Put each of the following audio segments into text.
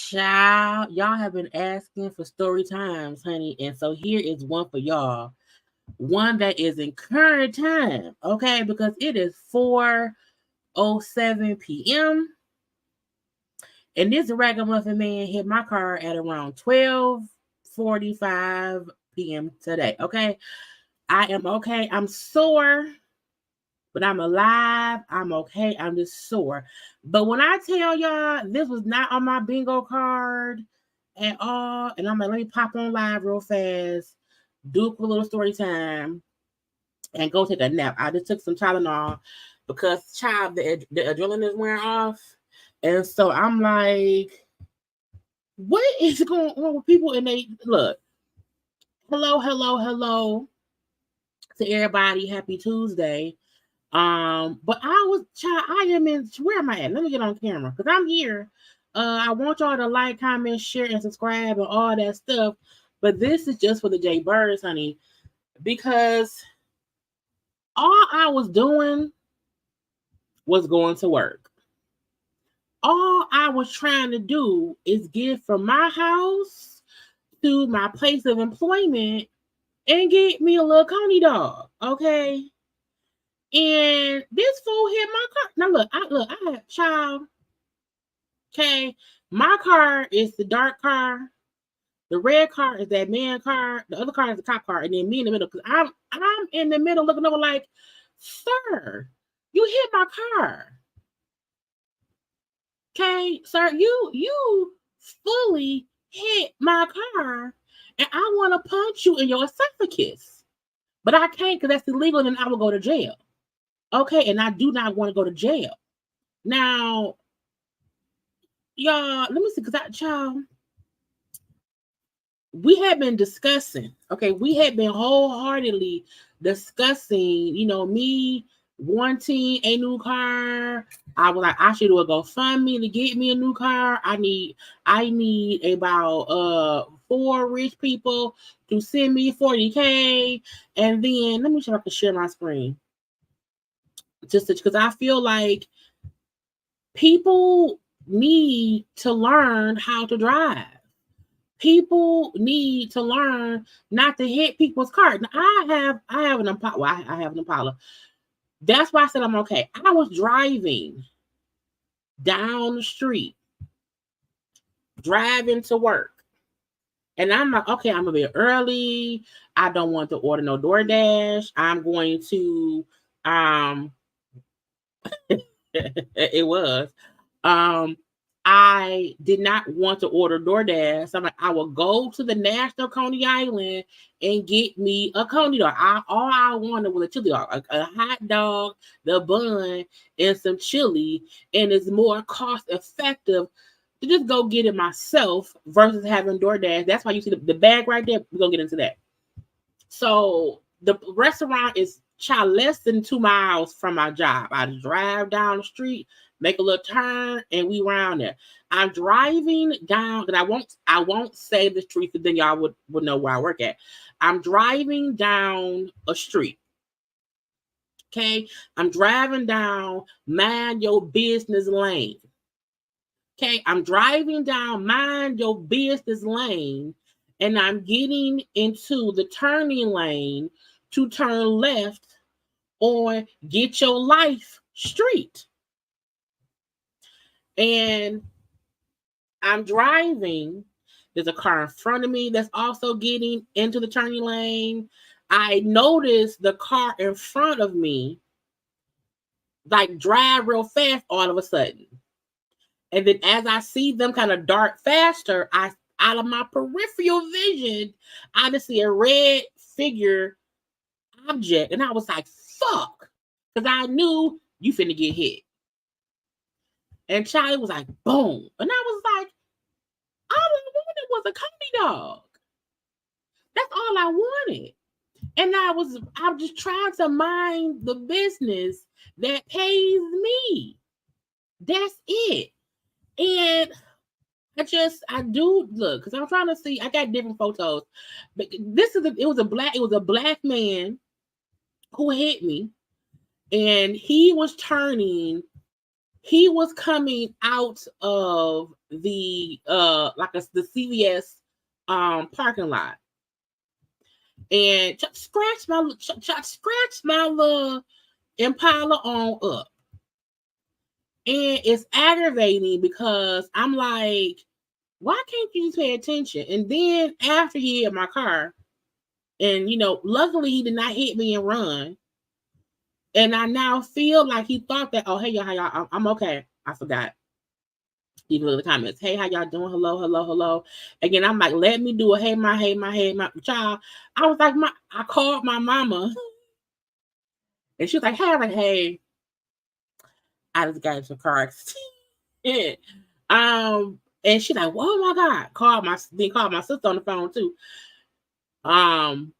Child, y'all have been asking for story times, honey, and so here is one for y'all. One that is in current time, okay? Because it is 4:07 p.m. and this ragamuffin man hit my car at around 12:45 p.m. today, okay? I am okay. I'm sore, but I'm alive. I'm okay. I'm just sore. But when I tell y'all this was not on my bingo card at all, and I'm like, let me pop on live real fast, do a little story time, and go take a nap. I just took some Tylenol because, child, the adrenaline is wearing off. And so I'm like, what is going on with people? And they look, hello to everybody. Happy Tuesday. But I am in, where am I at? Let me get on camera because I'm here. I want y'all to like, comment, share, and subscribe and all that stuff. But this is just for the JayBirds, honey, because all I was doing was going to work. All I was trying to do is get from my house to my place of employment and get me a little coney dog, okay? And this fool hit my car. Now look, I have a child. Okay, my car is the dark car. The red car is that man car. The other car is the cop car, and then me in the middle. Because I'm in the middle looking over like, sir, you hit my car. Okay, sir, you fully hit my car, and I want to punch you in your esophagus, but I can't because that's illegal, and I will go to jail. Okay, and I do not want to go to jail. Now, y'all, let me see, because child, we had been discussing, okay, we had been wholeheartedly discussing, me wanting a new car. I was like, I should do a GoFundMe to get me a new car. I need about 4 rich people to send me $40K. And then let me see if I can share my screen. Just because I feel like people need to learn how to drive. People need to learn not to hit people's cars. Now, I have an Impala. Well, I have an Impala. That's why I said I'm okay. I was driving down the street, driving to work. And I'm like, okay, I'm a bit early. I don't want to order no DoorDash. I'm going to, it was, I did not want to order DoorDash. So I'm like, I will go to the National Coney Island and get me a Coney dog. All I wanted was a chili dog, a hot dog, the bun, and some chili. And it's more cost effective to just go get it myself versus having DoorDash. That's why you see the bag right there. We're going to get into that. So the restaurant is less than 2 miles from my job. I drive down the street, make a little turn, and we round there. I'm driving down, and I won't say the street, because then y'all would know where I work at. I'm driving down a street. Okay, I'm driving down mind your business lane. Okay, I'm driving down mind your business lane, and I'm getting into the turning lane to turn left on Get Your Life Street. And I'm driving. There's a car in front of me that's also getting into the turning lane. I noticed the car in front of me like drive real fast all of a sudden. And then as I see them kind of dart faster, out of my peripheral vision, I just see a red figure object. And I was like, fuck. Because I knew you finna get hit. And Charlie was like, boom. And I was like, all I wanted was a comedy dog. That's all I wanted. And I'm just trying to mind the business that pays me. That's it. And I do look, because I'm trying to see, I got different photos. But it was a black man who hit me. And he was coming out of the the CVS parking lot. And scratch my little Impala on up. And it's aggravating because I'm like, why can't you just pay attention? And then after he hit my car, and luckily he did not hit me and run. And I now feel like he thought that, oh, hey, y'all, how y'all? I'm okay. I forgot. You can look at the comments. Hey, how y'all doing? Hello, hello, hello. Again, I'm like, let me do a hey, my child. I was like, I called my mama. And she was like, hey, I just got into a car accident. And she's like, oh my God. Called my sister on the phone too. And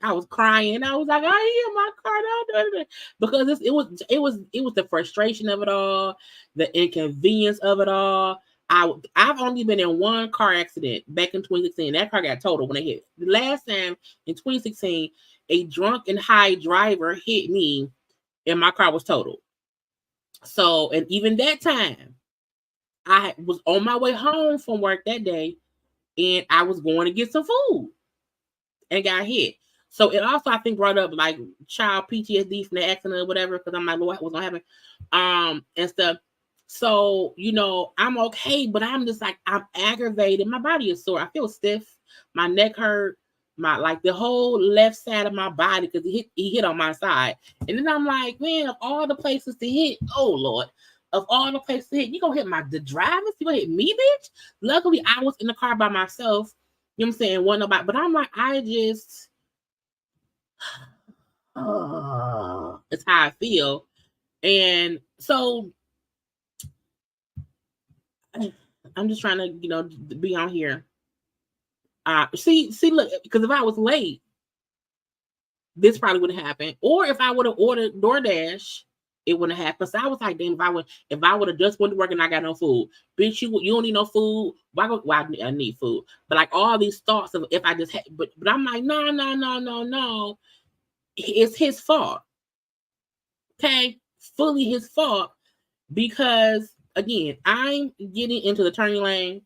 I was crying. I was like, I hear my car, because it was the frustration of it all, the inconvenience of it all. I've only been in one car accident back in 2016. That car got totaled when it hit. The last time in 2016, a drunk and high driver hit me, and my car was totaled. So, and even that time, I was on my way home from work that day, and I was going to get some food, and got hit. So it also, I think, brought up like child PTSD from the accident or whatever, because I'm like, Lord, what's gonna happen? And stuff. So, I'm okay, but I'm just like, I'm aggravated. My body is sore. I feel stiff. My neck hurt. The whole left side of my body, because he hit on my side. And then I'm like, man, of all the places to hit, oh Lord, of all the places to hit, you gonna hit the drivers? You gonna hit me, bitch? Luckily, I was in the car by myself. You know what I'm saying? Wasn't nobody, but I'm like, it's how I feel. And so I'm just trying to, be on here. See, look, because if I was late, this probably would have happened. Or if I would have ordered DoorDash, it wouldn't have happened. So I was like, damn, if I would have just went to work and I got no food, bitch, you don't need no food. Why I need food? But like all these thoughts of if I just had, but I'm like, no. It's his fault. Okay, fully his fault, because again, I'm getting into the turning lane.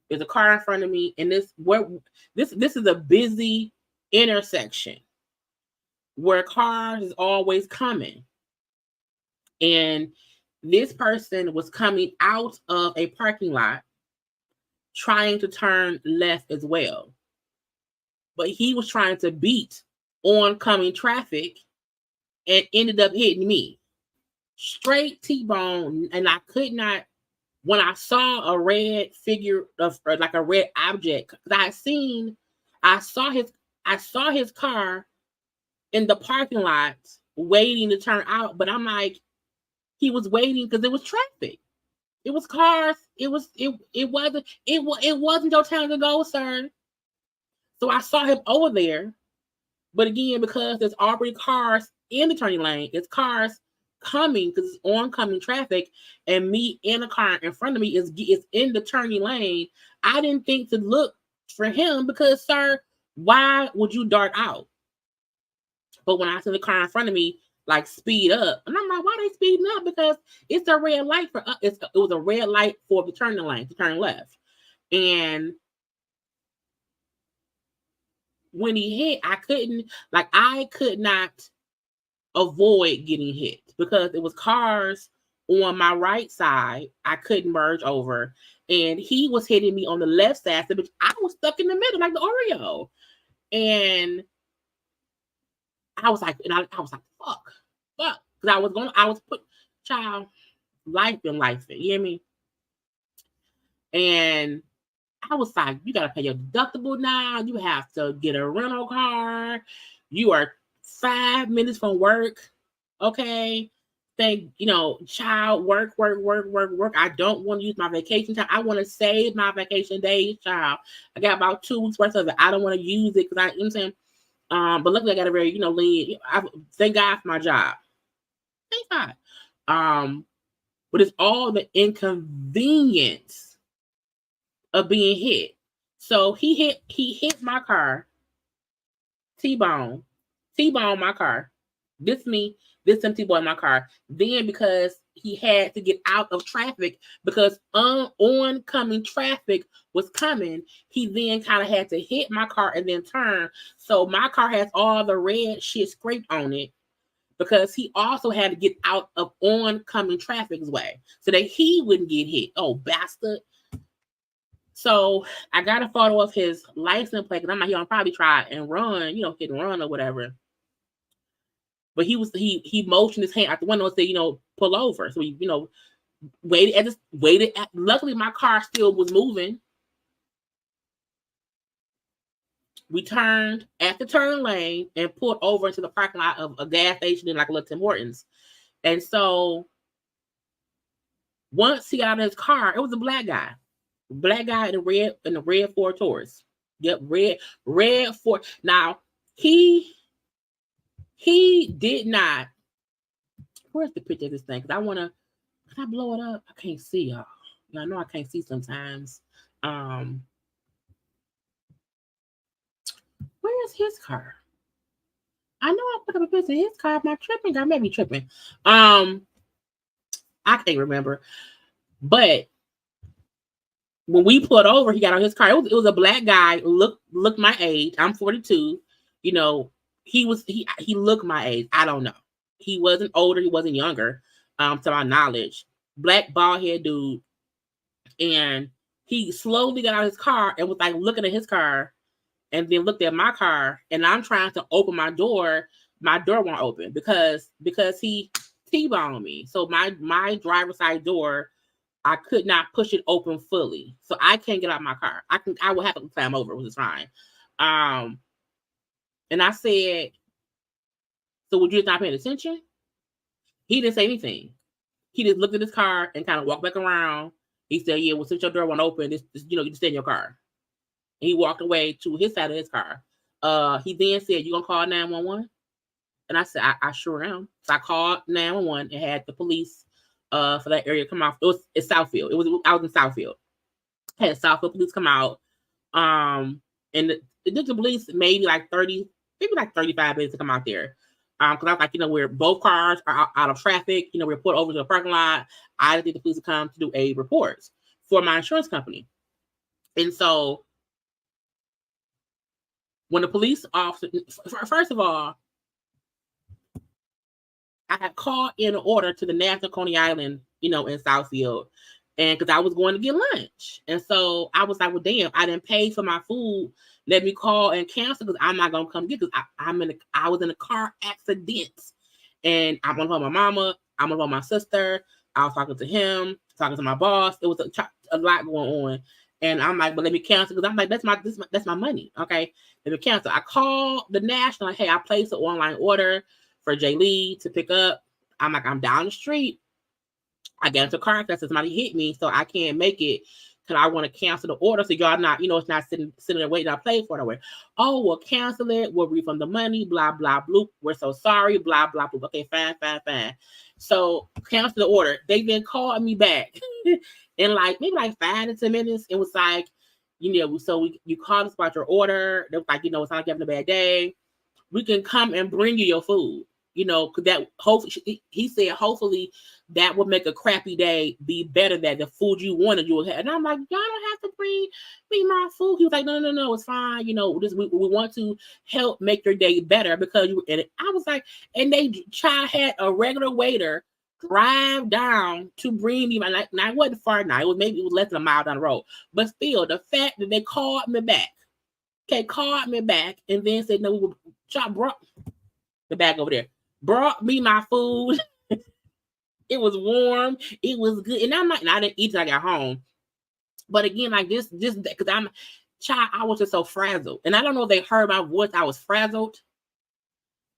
There's a car in front of me, and this is a busy intersection where cars is always coming. And this person was coming out of a parking lot trying to turn left as well. But he was trying to beat oncoming traffic and ended up hitting me. Straight T-bone. And I could not, when I saw a red figure like a red object, because I saw his car in the parking lot waiting to turn out, but I'm like, he was waiting because it was traffic. It was cars. It wasn't your time to go, sir. So I saw him over there. But again, because there's already cars in the turning lane, it's cars coming because it's oncoming traffic, and me in a car in front of me is in the turning lane. I didn't think to look for him because, sir, why would you dart out? But when I see the car in front of me, like, speed up, and I'm like, why they speeding up? Because it's a red light for us. It was a red light for the turning lane to turn left, and when he hit, I could not avoid getting hit because it was cars on my right side. I couldn't merge over, and he was hitting me on the left side, so I was stuck in the middle like the Oreo. And I was like, fuck. Because I was put, child, life, you hear me? And I was like, you gotta pay your deductible now. You have to get a rental car. You are 5 minutes from work. Okay. Child, work. I don't want to use my vacation time. I want to save my vacation days, child. I got about 2 weeks worth of it. I don't want to use it because I'm saying, but luckily I got a very, lean. Thank God for my job. Thank God. But it's all the inconvenience of being hit. So he hit my car, T-bone my car. This him T-bone my car. Then because he had to get out of traffic because oncoming traffic was coming, he then kind of had to hit my car and then turn. So my car has all the red shit scraped on it because he also had to get out of oncoming traffic's way so that he wouldn't get hit. Oh, bastard. So I got a photo of his license plate because I'm like, he'll probably try and run, hit and run or whatever. But he motioned his hand out the window and said, pull over. So we, waited. Luckily, my car still was moving. We turned at the turn lane and pulled over into the parking lot of a gas station in like a little Tim Hortons. And so once he got out of his car, it was a black guy in the red Ford Taurus. Yep, red Ford. Now he did not. Where's the picture of this thing? Because can I blow it up? I can't see y'all. I know I can't see sometimes. Where's his car? I know I put up a picture of his car. Am I tripping? I may be tripping. I can't remember. But when we pulled over, he got on his car. It was a black guy. Looked my age. I'm 42. He looked my age. I don't know. He wasn't older. He wasn't younger. To my knowledge, black bald head dude. And he slowly got out of his car and was like looking at his car, and then looked at my car. And I'm trying to open my door. My door won't open because he T-boned me. So my driver's side door, I could not push it open fully. So I can't get out of my car. I will have to climb over, which is fine. And I said, so would you just not paying attention? He didn't say anything. He just looked at his car and kind of walked back around. He said, yeah, well, since your door won't open, you just stay in your car. And he walked away to his side of his car. He then said, you gonna call 911? And I said, I sure am. So I called 911 and had the police for that area come out. It's Southfield. I was in Southfield. Had Southfield police come out. And the police maybe like 35 minutes to come out there. Because I was like, where both cars are out of traffic, we're pulled over to the parking lot. I didn't think the police would come to do a report for my insurance company. And so when the police officer, first of all, I had called in an order to the National Coney Island, in Southfield, and because I was going to get lunch. And so I was like, well, damn, I didn't pay for my food. Let me call and cancel because I'm not going to come get because I was in a car accident. And I'm on the phone with my mama. I'm on the phone with my sister. I was talking to him, talking to my boss. It was a lot going on. And I'm like, but let me cancel because I'm like, that's my money. Okay, let me cancel. I called the National, like, hey, I placed an online order for Jaylee to pick up. I'm like, I'm down the street. I got into a car accident, somebody hit me, so I can't make it because I want to cancel the order. So y'all not, it's not sitting there waiting. I paid for it away. Oh, we'll cancel it. We'll refund the money. Blah blah bloop. We're so sorry. Blah blah bloop. Okay, fine. So cancel the order. They then called me back in maybe 5 to 10 minutes. It was like, so you called us about your order. They was like, it's not having a bad day. We can come and bring you your food. Because that hopefully, he said, hopefully that would make a crappy day be better than the food you wanted you would have. And I'm like, y'all don't have to bring me my food. He was like, no, it's fine. We want to help make your day better because you. And I was like, and they had a regular waiter drive down to bring me my. Now it wasn't far. Now it was less than a mile down the road. But still, the fact that they called me back, and then said no, we would brought the bag over there. Brought me my food. It was warm. It was good. And I didn't eat till I got home. But again, this, because I was just so frazzled. And I don't know if they heard my voice. I was frazzled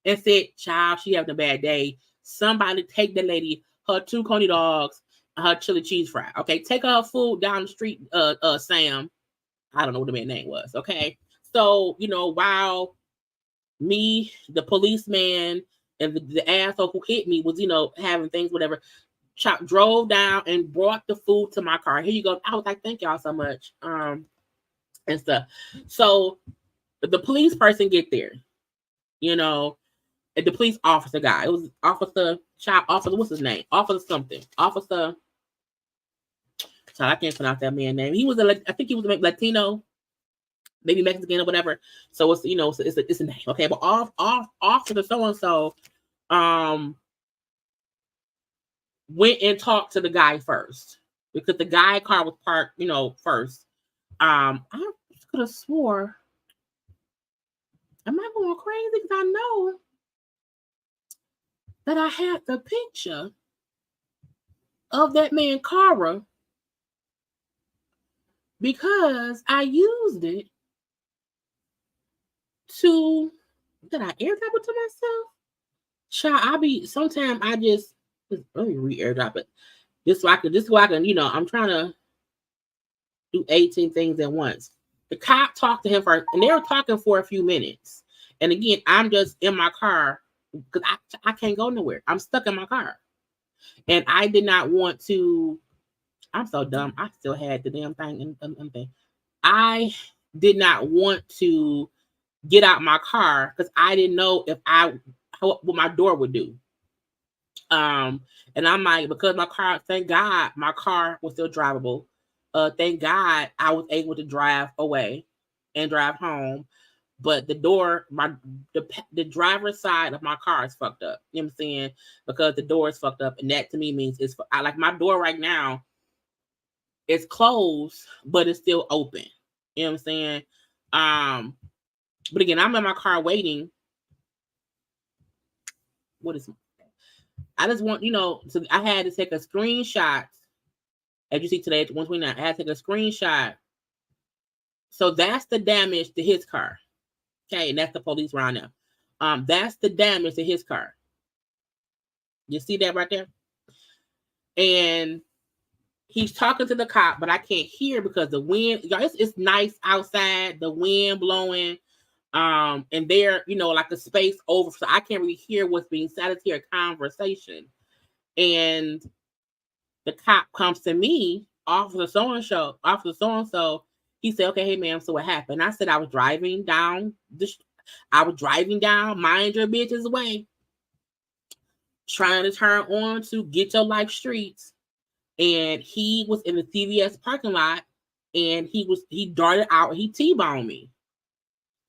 and said, child, she having a bad day. Somebody take the lady, her 2 coney dogs, her chili cheese fry. Okay, take her food down the street, Sam. I don't know what the man's name was. Okay. So, while me, the policeman, and the asshole who hit me was, having things, whatever, drove down and brought the food to my car. Here you go. I was like, thank y'all so much. And stuff. So the police person get there, and the police officer guy. It was officer, what's his name? Officer something. Officer. So I can't pronounce that man's name. I think he was a Latino, maybe Mexican or whatever. So it's it's a name. Okay, but officer so-and-so went and talked to the guy first because the guy car was parked, first. I could have swore. Am I going crazy? Because I know that I had the picture of that man Karla because I used it to. Did I airdrop it to myself? Child, sometimes I just let me re-airdrop it. This so I can, I'm trying to do 18 things at once. The cop talked to him first, and they were talking for a few minutes. And again, I'm just in my car because I can't go nowhere. I'm stuck in my car. And I did not want to. I'm so dumb. I still had the damn thing. I did not want to get out my car because I didn't know what my door would do. And I'm like, because my car, thank God, my car was still drivable. Thank God I was able to drive away and drive home. But the door, the driver's side of my car is fucked up. You know what I'm saying? Because the door is fucked up. And that to me means like my door right now, it's closed, but it's still open. You know what I'm saying? But again, I'm in my car waiting. I just want, so I had to take a screenshot. As you see today at 129, I had to take a screenshot. So that's the damage to his car. Okay, and that's the police around now. That's the damage to his car. You see that right there? And he's talking to the cop, but I can't hear because the wind, it's nice outside, the wind blowing. And they're, like a space over, so I can't really hear what's being said. It's here a conversation. And the cop comes to me, officer so-and-so. He said, okay, hey ma'am, so what happened? I said I was driving down, mind your business way, trying to turn on to Get Your Life Streets. And he was in the CVS parking lot, and he darted out, he T-boned me.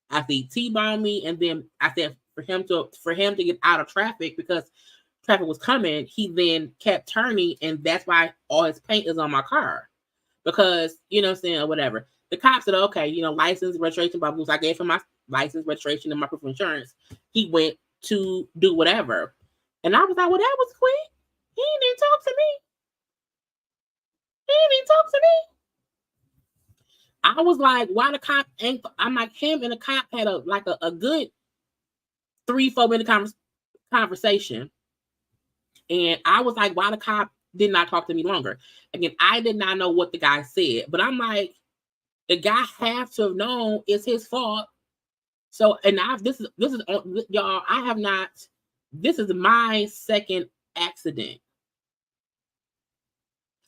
I said he T-boned me, and then I said for him to get out of traffic because traffic was coming, he then kept turning, and that's why all his paint is on my car. Because, you know what I'm saying, or whatever. The cop said, okay, license, registration, blah, blah, blah. I gave him my license, registration, and my proof of insurance. He went to do whatever. And I was like, well, that was quick. He didn't talk to me. I was like, why the cop ain't, I'm like, him and the cop had a good 3-4 minute conversation. And I was like, why the cop did not talk to me longer. Again, I did not know what the guy said, but I'm like, the guy have to have known it's his fault. So, and this is y'all, I have not, this is my second accident.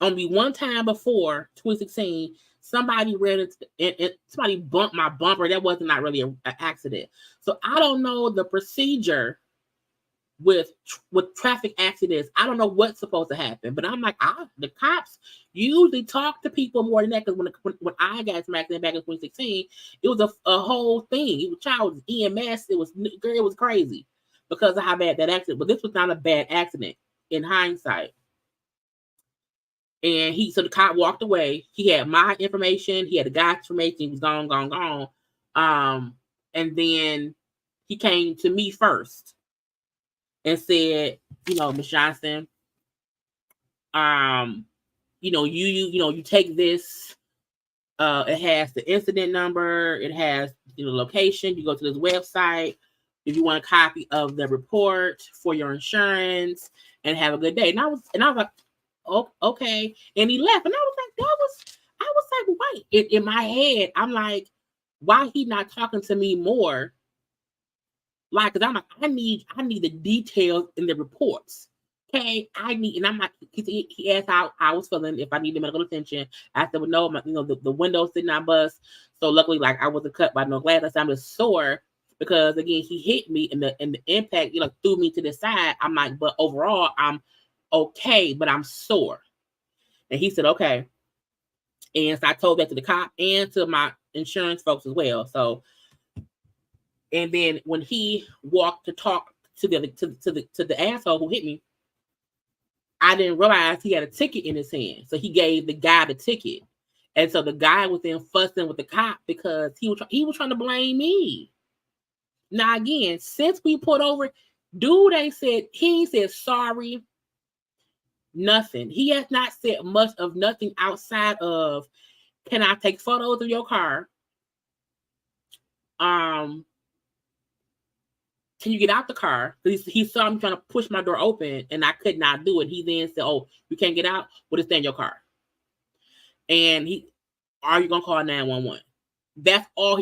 Only one time before 2016, somebody ran into, and somebody bumped my bumper. That wasn't not really an accident. So I don't know the procedure with traffic accidents. I don't know what's supposed to happen, but I'm like, the cops usually talk to people more than that. Because when I got some accident back in 2016, it was a whole thing. It was child EMS. It was crazy because of how bad that accident. But this was not a bad accident in hindsight. And so the cop walked away. He had my information. He had the guy's information. He was gone. And then he came to me first and said, Ms. Johnson, you take this. It has the incident number. It has location. You go to this website if you want a copy of the report for your insurance, and have a good day. And I was like, oh, okay. And he left, and I was like, wait. In my head, I'm like, why he not talking to me more? Like, because I'm like, I need the details in the reports. Okay, and I'm like, he asked how I was feeling, if I needed medical attention. I said, well, no, the windows did not bust. So luckily, like, I wasn't cut by no glass. I said, I'm just sore because again, he hit me, and the impact, threw me to the side. I'm like, but overall, I'm okay, but I'm sore. And he said, okay. And so I told that to the cop and to my insurance folks as well. So, and then when he walked to talk to the asshole who hit me, I didn't realize he had a ticket in his hand. So he gave the guy the ticket. And so the guy was then fussing with the cop because he was trying to blame me. Now, again, since we pulled over, dude he said sorry, nothing. He has not said much of nothing outside of, can I take photos of your car? Can you get out the car? Because he saw me trying to push my door open, and I could not do it. He then said, oh, you can't get out? Well, just stay in your car. And are you going to call 911? That's all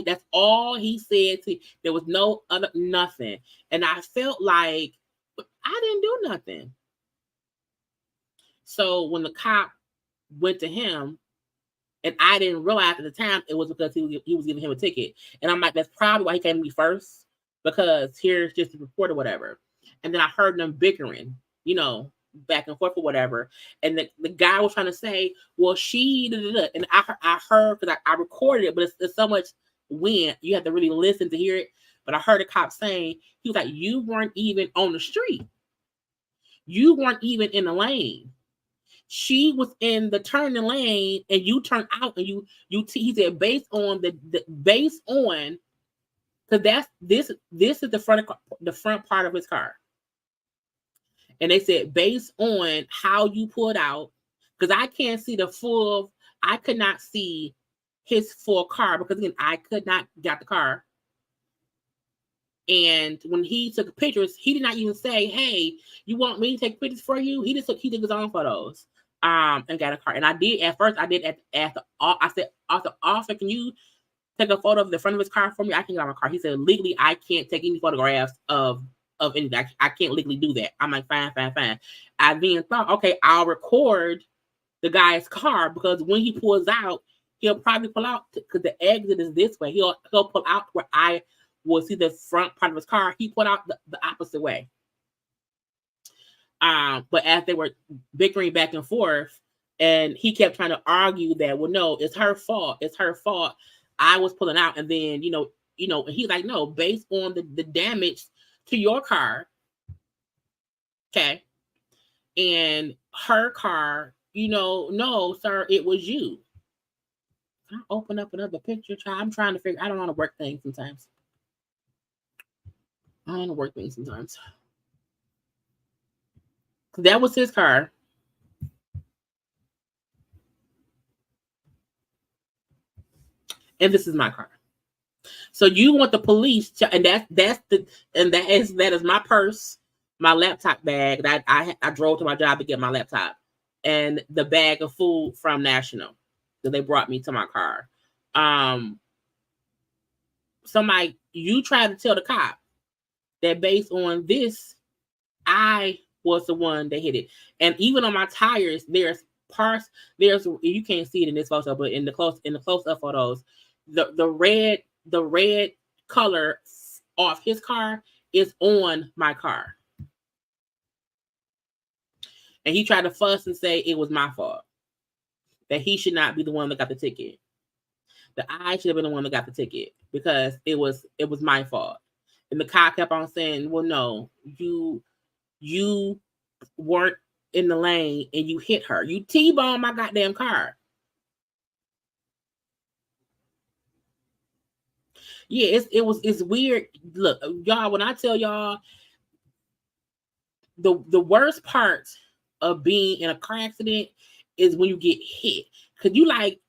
he said to me. There was no other, nothing. And I felt like I didn't do nothing. So when the cop went to him, and I didn't realize at the time it was because he was giving him a ticket. And I'm like, that's probably why he came to me first, because here's just a report or whatever. And then I heard them bickering, back and forth or whatever. And the guy was trying to say, well, she, and I heard, because I recorded it, but it's so much wind, you have to really listen to hear it. But I heard a cop saying, he was like, you weren't even on the street. You weren't even in the lane. She was in the turning lane, and you turned out, and he said, based on because this is the front part of his car. And they said, based on how you pulled out, because I can't see I could not see his full car, because again, I could not get the car. And when he took pictures, he did not even say, hey, you want me to take pictures for you? He took his own photos. And got a car. And I did at first. I said, officer, can you take a photo of the front of his car for me? I can get on my car. He said, legally, I can't take any photographs of anything. I can't legally do that. I'm like, fine. I then thought, okay, I'll record the guy's car, because when he pulls out, he'll probably pull out, because the exit is this way. He'll pull out where I will see the front part of his car. He pulled out the opposite way. But as they were bickering back and forth, and he kept trying to argue that, well, no, it's her fault. I was pulling out. And then, and he's like, no, based on the damage to your car. Okay. And her car, no, sir, it was you. Can I open up another picture? I'm trying to figure, I don't want to work things sometimes. That was his car. And this is my car. So you want the police to, and that is my purse, my laptop bag that I drove to my job to get my laptop. and the bag of food from National that they brought me to my car. Somebody, you tried to tell the cop that based on this, I was the one that hit it. And even on my tires, there's parts, you can't see it in this photo, but in the close up photos, the red color off his car is on my car. And he tried to fuss and say it was my fault, that he should not be the one that got the ticket, that I should have been the one that got the ticket because it was my fault. And the cop kept on saying, well, no, you weren't in the lane and you hit her. You T-boned my goddamn car. Yeah, it's weird. Look, y'all, when I tell y'all the worst part of being in a car accident is when you get hit. Cause you like,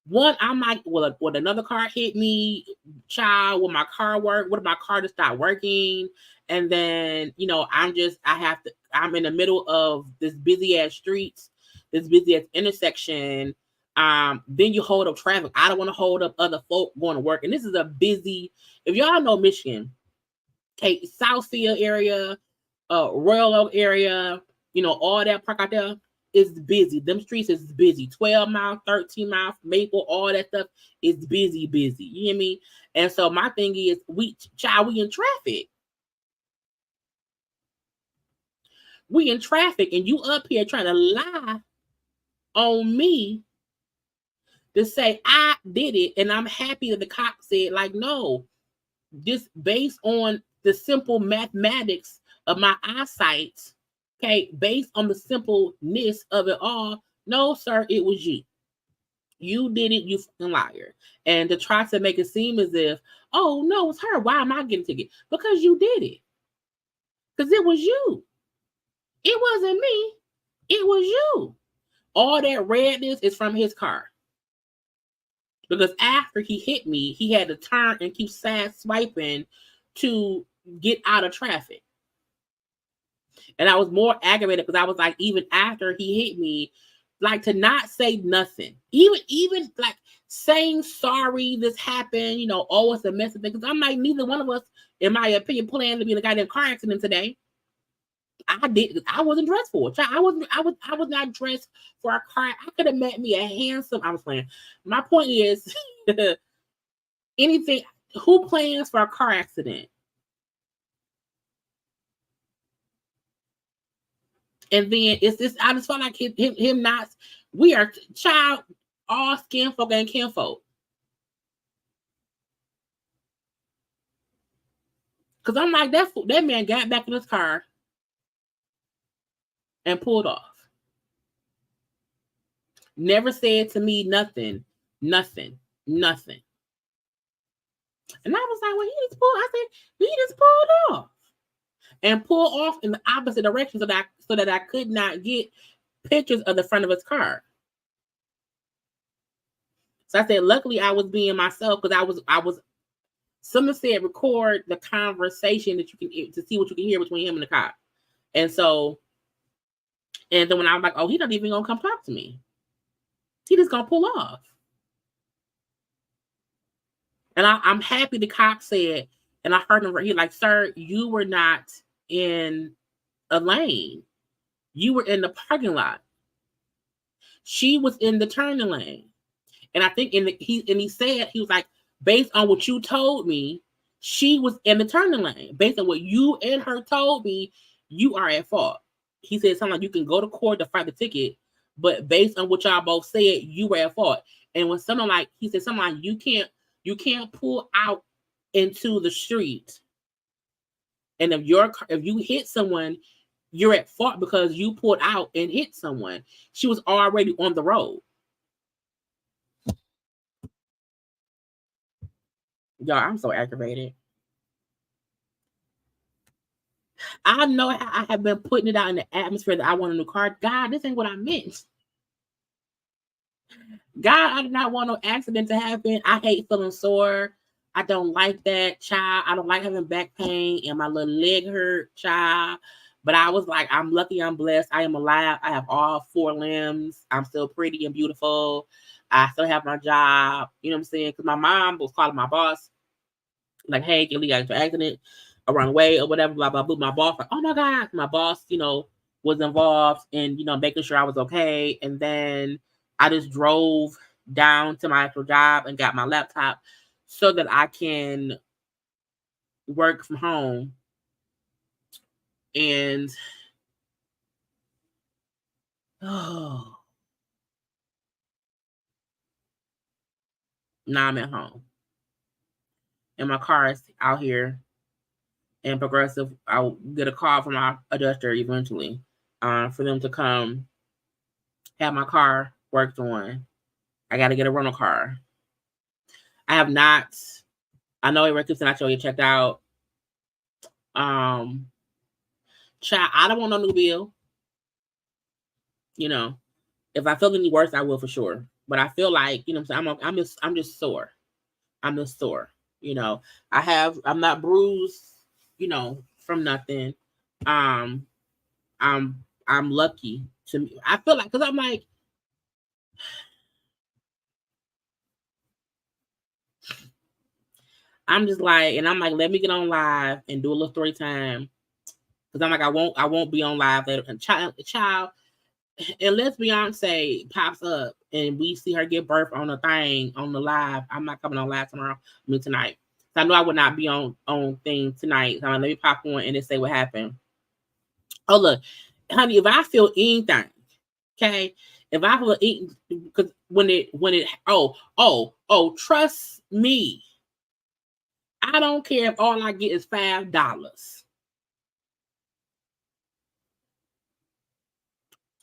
one, I'm like, well, would another car hit me? Child, will my car work? What if my car just stopped working? And then, I'm in the middle of this busy ass streets, this busy ass intersection. Then you hold up traffic. I don't want to hold up other folk going to work. And this is a busy, if y'all know Michigan, okay, Southfield area, Royal Oak area, all that park out there is busy. Them streets is busy. 12 miles, 13 miles, Maple, all that stuff is busy. You hear me? And so my thing is, we in traffic. We in traffic, and you up here trying to lie on me to say I did it, and I'm happy that the cop said, like, no, this based on the simple mathematics of my eyesight, okay, based on the simpleness of it all, no, sir, it was you. You did it, you fucking liar. And to try to make it seem as if, oh, no, it's her. Why am I getting a ticket? Because you did it. Because it was you. It wasn't me. It was you. All that redness is from his car. Because after he hit me, he had to turn and keep side swiping to get out of traffic. And I was more aggravated because I was like, even after he hit me, like, to not say nothing. Even like saying sorry, this happened, oh, it's a mess of things. Because I'm like, neither one of us, in my opinion, planned to be in a goddamn car accident today. I wasn't dressed for it. I was not dressed for a car. I could have met me a handsome. I was playing. My point is, anything. Who plans for a car accident? And then it's this. I just felt like him not. We are child, all skin folk and kinfolk. Because I'm like, that man got back in his car and pulled off. Never said to me nothing. And I was like, well, he just pulled off. And pulled off in the opposite direction so that I could not get pictures of the front of his car. So I said, luckily I was being myself, because I was someone said record the conversation that you can, to see what you can hear between him and the cop. And then when I was like, oh, he not even gonna come talk to me. He just gonna pull off. And I'm happy the cop said, and I heard him, he like, sir, you were not in a lane. You were in the parking lot. She was in the turning lane. And I think he said, he was like, based on what you told me, she was in the turning lane. Based on what you and her told me, you are at fault. He said something like, you can go to court to fight the ticket, but based on what y'all both said, you were at fault. And when someone like, he said something like, you can't pull out into the street. And if you hit someone, you're at fault because you pulled out and hit someone. She was already on the road. Y'all, I'm so aggravated. I know I have been putting it out in the atmosphere that I want a new car. God, this ain't what I meant. God, I did not want no accident to happen. I hate feeling sore. I don't like that, child. I don't like having back pain and my little leg hurt, child. But I was like, I'm lucky, I'm blessed. I am alive. I have all 4 limbs. I'm still pretty and beautiful. I still have my job. You know what I'm saying? Because my mom was calling my boss, like, hey, Jaylee got into an accident around the way or whatever, blah, blah, blah. My boss, like, oh my God. My boss, was involved in, making sure I was okay. And then I just drove down to my actual job and got my laptop so that I can work from home. And now I'm at home. And my car is out here. And Progressive, I'll get a call from my adjuster eventually for them to come have my car worked on. I got to get a rental car. I have not. I know Eric keeps saying I show you checked out. Child, I don't want no new bill. If I feel any worse, I will for sure. But I feel like, I'm just sore. I'm just sore. I'm not bruised, from nothing. I'm lucky to. I feel like, because I'm like, I'm just like, and I'm like, let me get on live and do a little story time. Because I'm like, I won't be on live later. And child, unless Beyonce pops up and we see her give birth on the thing, on the live, I'm not coming on live tonight. So I know I would not be on thing tonight. So I'm like, let me pop on and then say what happened. Oh, look, honey, if I feel anything, okay, if I feel anything, because trust me, I don't care if all I get is $5.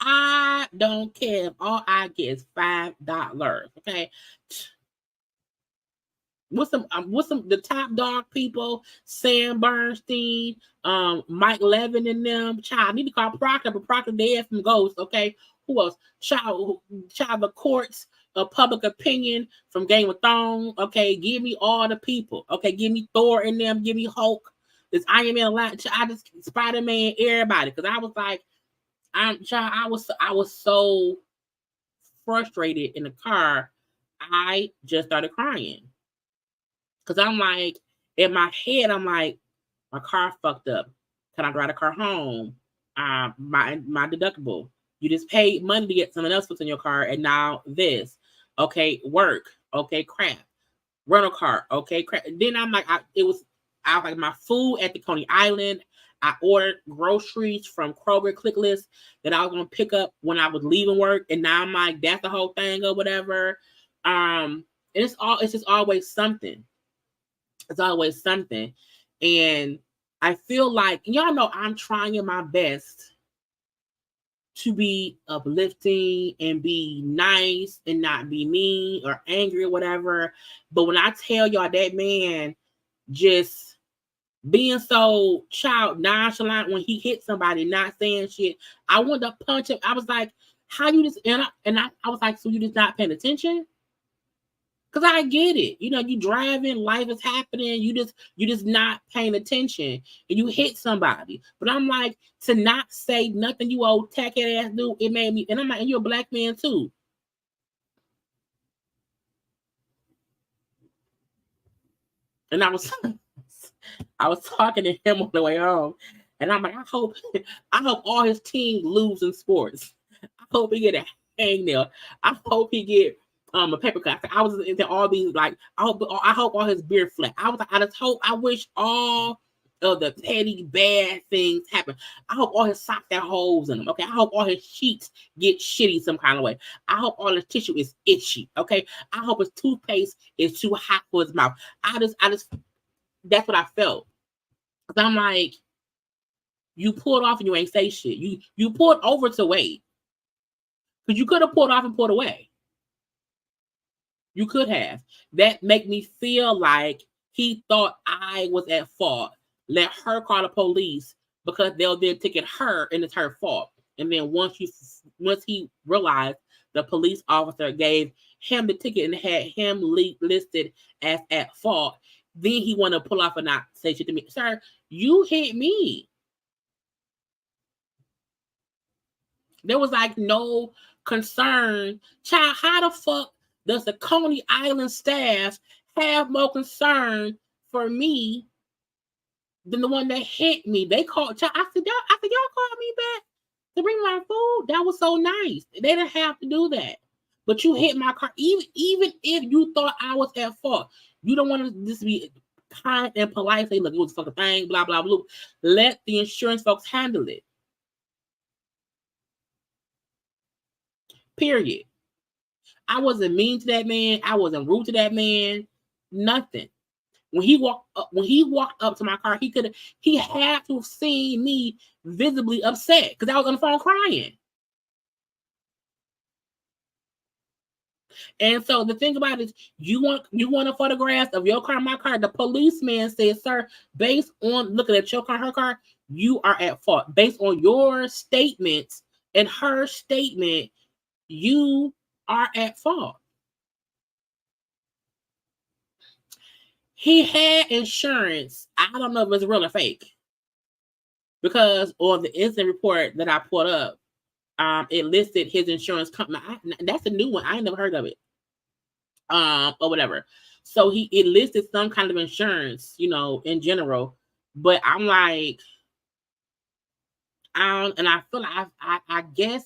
I don't care if all I get is $5. Okay. What's some the top dog people, Sam Bernstein, Mike Levin and them. Child, I need to call Proctor, but Proctor dead from Ghost. Okay. Who else? Child, the courts of public opinion from Game of Thrones. Okay, give me all the people. Okay, give me Thor in them, give me Hulk. This Iron Man a lot. I just Spider-Man, everybody. Because I was like, I was so frustrated in the car. I just started crying. Because I'm like, in my head, I'm like, my car fucked up. Can I drive the car home? My deductible. You just paid money to get someone else put in your car, and now this. Okay, work. Okay, crap. Rental car. Okay, crap. Then I'm like, I was like my food at the Coney Island. I ordered groceries from Kroger Click List that I was gonna pick up when I was leaving work, and now I'm like, that's the whole thing or whatever. And it's just always something. It's always something. And I feel like, y'all know I'm trying my best to be uplifting and be nice and not be mean or angry or whatever. But when I tell y'all that man just being so nonchalant when he hit somebody, not saying shit, I wanted to punch him. I was like, how you just, I was like, so you just not paying attention? Because I get it. You driving, life is happening. You just not paying attention and you hit somebody. But I'm like, to not say nothing, you old tacky ass dude, it made me, and I'm like, and you're a black man too. And I was talking to him on the way home. And I'm like, I hope all his team lose in sports. I hope he get a hangnail. I hope he get a paper cut. I was into all these, like, I hope all his beard flat. I wish all of the petty bad things happen. I hope all his socks got holes in them. Okay. I hope all his sheets get shitty some kind of way. I hope all his tissue is itchy. Okay. I hope his toothpaste is too hot for his mouth. I just that's what I felt. Cause I'm like, you pulled off and you ain't say shit. You pulled over to wait. Cause you could have pulled off and pulled away. You could have. That make me feel like he thought I was at fault. Let her call the police because they'll then ticket her and it's her fault. And then once he realized the police officer gave him the ticket and had him listed as at fault, then he wanted to pull off and not say shit to me. Sir, you hit me. There was like no concern. Child, how the fuck does the Coney Island staff have more concern for me than the one that hit me? They called. Child, I said, y'all called me back to bring my food. That was so nice. They didn't have to do that. But you hit my car, even if you thought I was at fault. You don't want to just be kind and polite. Say, look, it was a fucking thing, blah, blah, blah. Let the insurance folks handle it. Period. I wasn't mean to that man. I wasn't rude to that man. Nothing. When he walked up to my car, he had to have seen me visibly upset because I was on the phone crying. And so the thing about it is, you want a photograph of your car, my car. The policeman says, sir, based on looking at your car, her car, you are at fault. Based on your statements and her statement, you are at fault. He had insurance. I don't know if it's real or fake. Because on the incident report that I put up, it listed his insurance company. That's a new one. I ain't never heard of it. Or whatever. So it listed some kind of insurance, in general. But I'm like, and I feel like I guess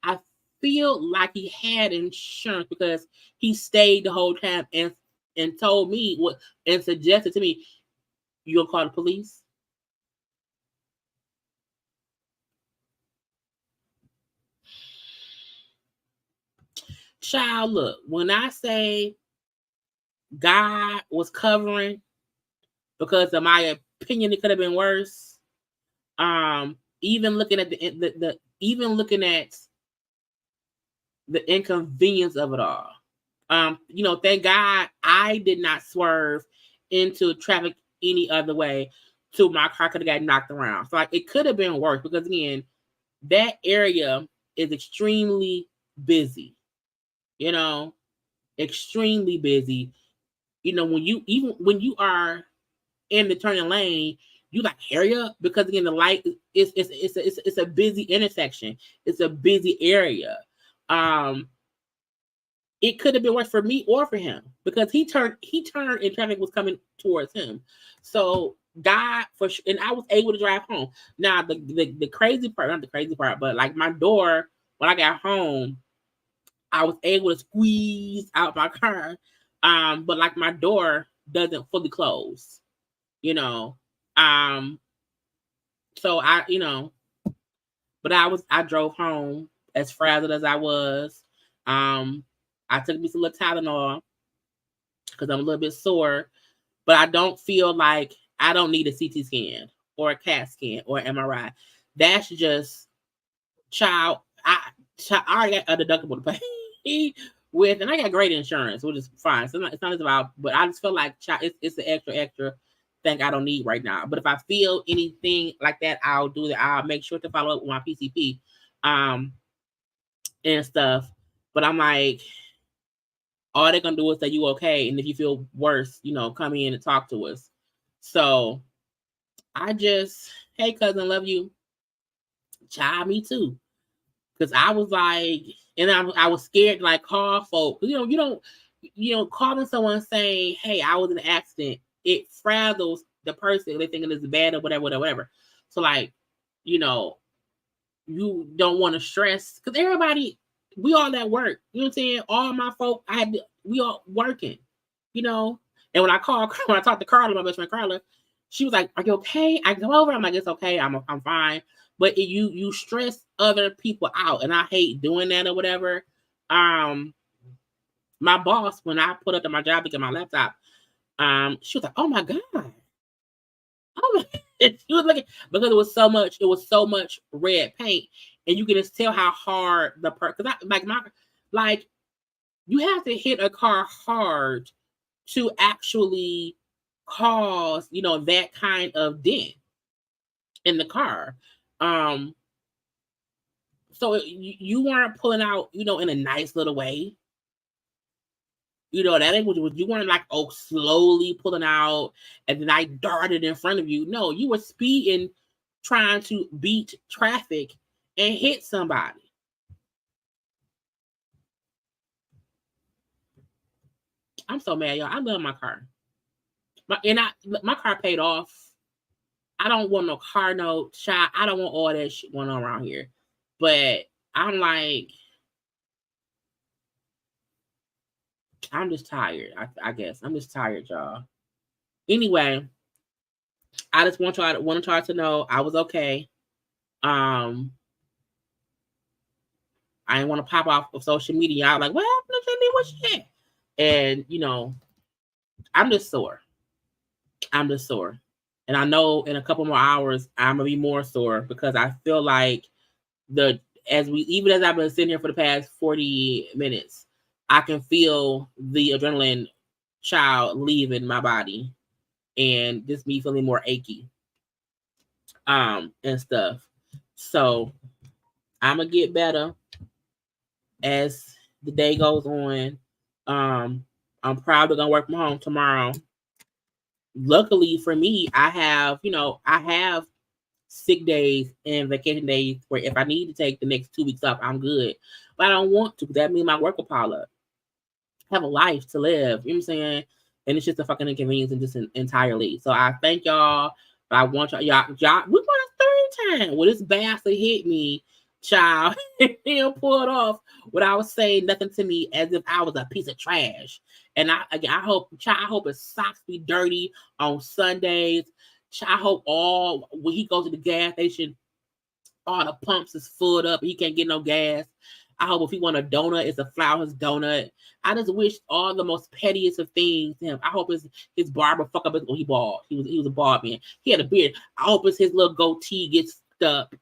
I feel like he had insurance because he stayed the whole time and told me and suggested to me, you'll call the police. Child, look, when I say God was covering, because in my opinion, it could have been worse. Even looking at the inconvenience of it all. Thank God I did not swerve into traffic any other way, so my car could have got knocked around. So it could have been worse because again, that area is extremely busy. Extremely busy. When you are in the turning lane, you like hurry up because again the light it's a busy intersection. It's a busy area. It could have been worse for me or for him because he turned and traffic was coming towards him. So God and I was able to drive home. Now the crazy part, not the crazy part, but like my door when I got home, I was able to squeeze out my car. But like my door doesn't fully close. So but I drove home as frazzled as I was. I took me some little Tylenol because I'm a little bit sore, but I don't feel like I don't need a CT scan or a CAT scan or MRI. That's just child. I already got a deductible to pay with, and I got great insurance, which is fine. So it's not about, but I just feel like it's the extra thing I don't need right now. But if I feel anything like that, I'll do that. I'll make sure to follow up with my PCP, and stuff. But I'm like, all they're gonna do is say you okay, and if you feel worse, come in and talk to us. So I just, hey cousin, love you. Child, me too. Because I was like, and I was scared to like call folks. Calling someone saying, hey, I was in an accident, it frazzles the person. They thinking it's bad or whatever. So like, you don't want to stress because everybody, we all at work. You know what I'm saying? All my folk, we all working, And when I talked to Karla, my best friend Karla, she was like, are you okay? I go over. I'm like, it's okay. I'm fine. But you stress other people out, and I hate doing that or whatever. My boss, when I put up to my job to get my laptop, she was like, "Oh my god!" Oh my! She was looking because it was so much red paint, and you can just tell how hard the because you have to hit a car hard to actually cause that kind of dent in the car. So you weren't pulling out, in a nice little way. That ain't what you weren't like, slowly pulling out and then I darted in front of you. No, you were speeding, trying to beat traffic and hit somebody. I'm so mad, y'all. I love my car. My car paid off. I don't want no car note, child. I don't want all that shit going on around here. But I'm like, I'm just tired. I guess I'm just tired, y'all. Anyway, I just want y'all to know I was okay. I didn't want to pop off of social media. I was like, what happened to Jaylee? What's she at? And I'm just sore. And I know in a couple more hours I'm gonna be more sore because I feel like even as I've been sitting here for the past 40 minutes, I can feel the adrenaline child leaving my body and just me feeling more achy and stuff. So I'm gonna get better as the day goes on. I'm probably gonna work from home tomorrow. Luckily for me, I have sick days and vacation days where if I need to take the next 2 weeks off, I'm good. But I don't want to. That means my work will pile up. I have a life to live. You know what I'm saying? And it's just a fucking inconvenience and just entirely. So I thank y'all. But I want y'all. We want a third time. Well, this bastard hit me, child, and pulled off without saying nothing to me as if I was a piece of trash. And I hope his socks be dirty on Sundays. I hope when he goes to the gas station, all the pumps is filled up. He can't get no gas. I hope if he want a donut, it's a Flowers donut. I just wish all the most pettiest of things to him. I hope his barber fuck up when he bald. He was a bald man. He had a beard. I hope his little goatee gets stuck.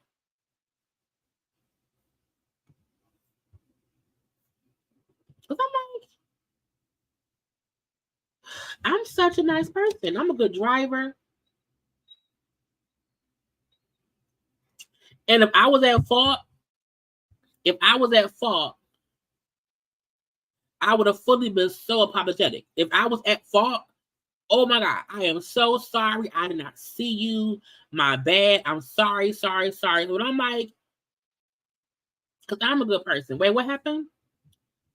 Cause I'm such a nice person. I'm a good driver. And if I was at fault, I would have fully been so apologetic. If I was at fault, oh my God, I am so sorry. I did not see you. My bad. I'm sorry. But I'm like, because I'm a good person. Wait, what happened?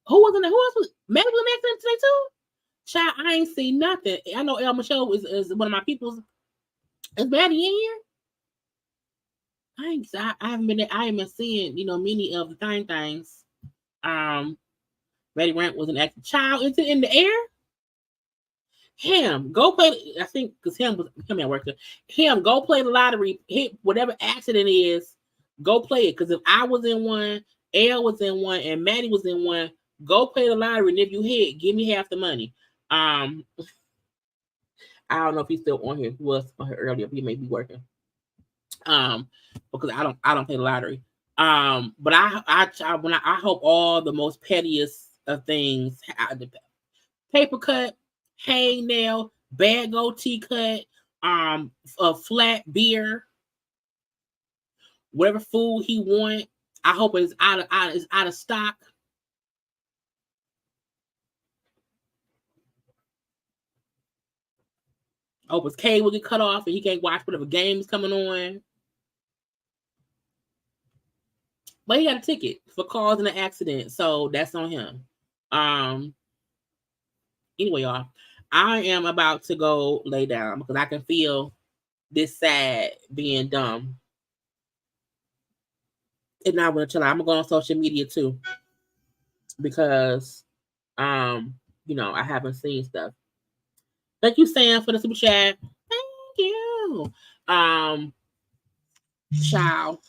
Who else was Maddie was an accident today too? Child, I ain't seen nothing. I know El Michelle is one of my people's. Is Maddie in here? I haven't been seeing, many of the things. Maddie Rant was an accident. Child, is it in the air? Him, go play. I think because him at work. Him, go play the lottery. Hit whatever accident is. Go play it. Because if I was in one, Elle was in one, and Maddie was in one, go play the lottery. And if you hit, give me half the money. I don't know if he's still on here. He was on here earlier. He may be working. Because I don't play the lottery. But I hope all the most pettiest of things, paper cut, hangnail, bad goatee cut, a flat beer, whatever food he want. I hope it's out of stock. I hope his cable get cut off and he can't watch whatever game's coming on. But he got a ticket for causing an accident, so that's on him. Anyway, y'all, I am about to go lay down because I can feel this sad being dumb. And now I'm gonna chill out. I'm gonna go on social media too because, I haven't seen stuff. Thank you, Sam, for the super chat. Thank you, child.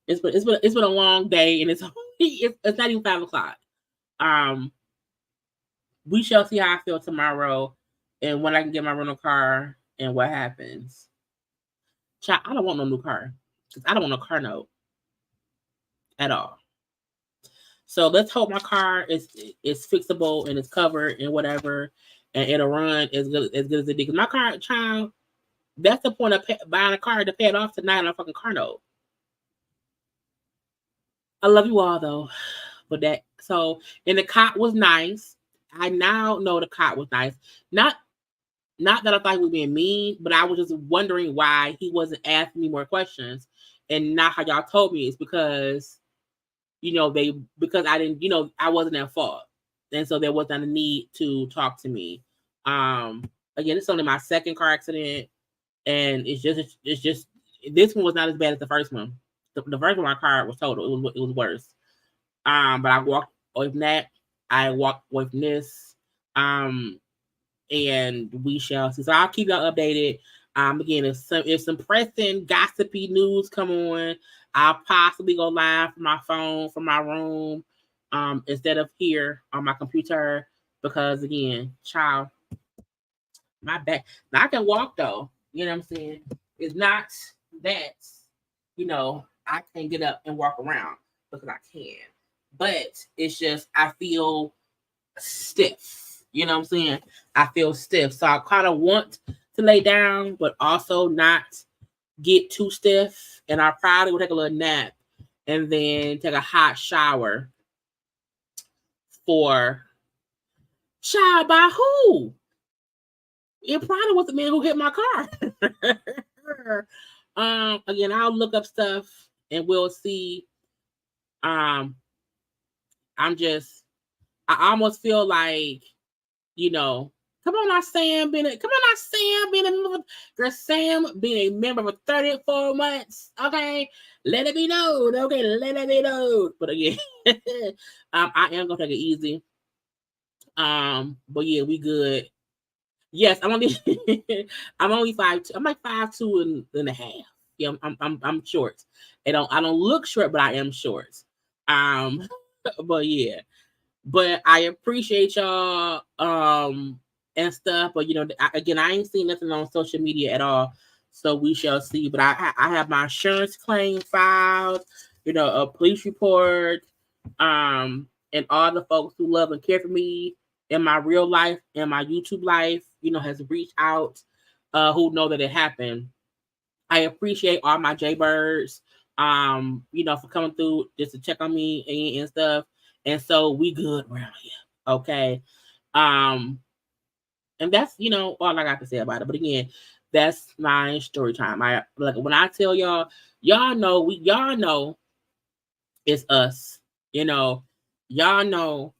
It's been a long day, and it's not even 5 o'clock. We shall see how I feel tomorrow, and when I can get my rental car, and what happens. Child, I don't want no new car because I don't want no car note at all. So let's hope my car is fixable and it's covered and whatever, and it'll run as good as it did. Because my car, child, that's the point of buying a car to pay it off tonight on a fucking car note. I love you all though, but and the cop was nice. I now know the cop was nice. Not that I thought he was being mean, but I was just wondering why he wasn't asking me more questions. And now how y'all told me is because, because I didn't, I wasn't at fault. and so there was not a need to talk to me. Again, it's only my second car accident, and it's just this one was not as bad as the first one. The first one, my car was total. It was worse. But I walked away from that. I walked away from this. And we shall see. So I'll keep y'all updated. Again, if some pressing gossipy news come on, I'll possibly go live from my phone, from my room, instead of here on my computer, because again, child, my back. Now I can walk though. You know what I'm saying? It's not that, I can't get up and walk around, because I can. But it's just I feel stiff. You know what I'm saying? I feel stiff. So I kind of want to lay down, but also not get too stiff. And I probably will take a little nap and then take a hot shower for child by who? It probably was the man who hit my car. Again, I'll look up stuff and we'll see. I almost feel like, come on now, Sam. Sam being a member for 34 months. Okay, let it be known. Okay, let it be known. But again, I am gonna take it easy. But yeah, we good. Yes, I'm only 5'2". I'm like 5'2" and a half. Yeah, I'm short. I don't look short, but I am short. But yeah. But I appreciate y'all and stuff. But I ain't seen nothing on social media at all. So we shall see. But I have my insurance claim filed, a police report, and all the folks who love and care for me in my real life and my YouTube life, has reached out, who know that it happened. I appreciate all my JayBirds, for coming through just to check on me and stuff. And so we good around here. Okay. And that's, all I got to say about it. But again, that's my story time. When I tell y'all know it's us. Y'all know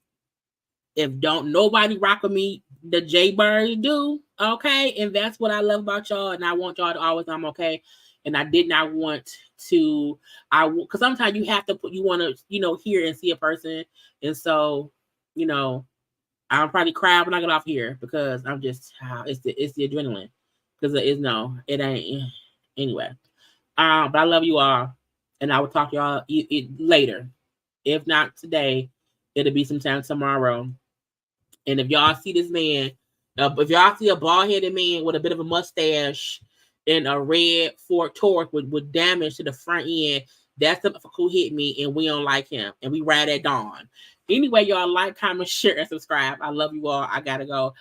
if don't nobody rock with me, the JayBirds do. Okay. And that's what I love about y'all. And I want y'all to always know I'm okay. And I did not want to, because sometimes you want to, hear and see a person. And so, I'll probably cry when I get off here, because I'm just, it's the adrenaline. Because it ain't. Anyway. But I love you all. And I will talk to y'all later. If not today, it'll be sometime tomorrow. And if y'all see this man, if y'all see a bald-headed man with a bit of a mustache and a red Ford Taurus with damage to the front end, that's the who hit me, and we don't like him. And we ride at dawn. Anyway, y'all like, comment, share, and subscribe. I love you all. I gotta go.